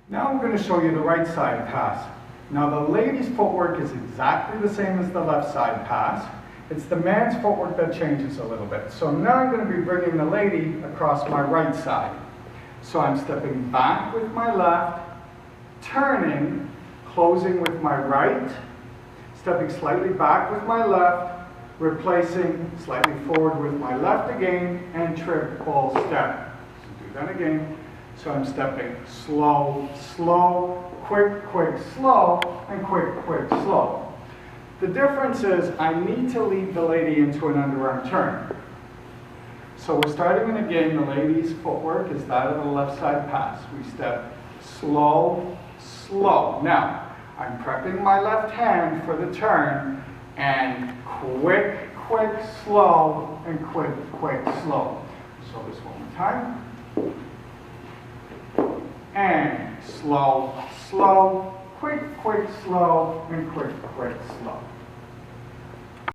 Now I'm going to show you the right side pass. Now the lady's footwork is exactly the same as the left side pass. It's the man's footwork that changes a little bit. So now I'm going to be bringing the lady across my right side. So I'm stepping back with my left, turning, closing with my right, stepping slightly back with my left, replacing slightly forward with my left again, and triple step. So do that again. So I'm stepping slow, slow, quick, quick, slow, and quick, quick, slow. The difference is I need to lead the lady into an underarm turn. So we're starting again. The lady's footwork is that of the left side pass. We step slow, slow. Now, I'm prepping my left hand for the turn, and quick, quick, slow, and quick, quick, slow. So this one more time. And slow, slow, quick, quick, slow, and quick, quick, slow.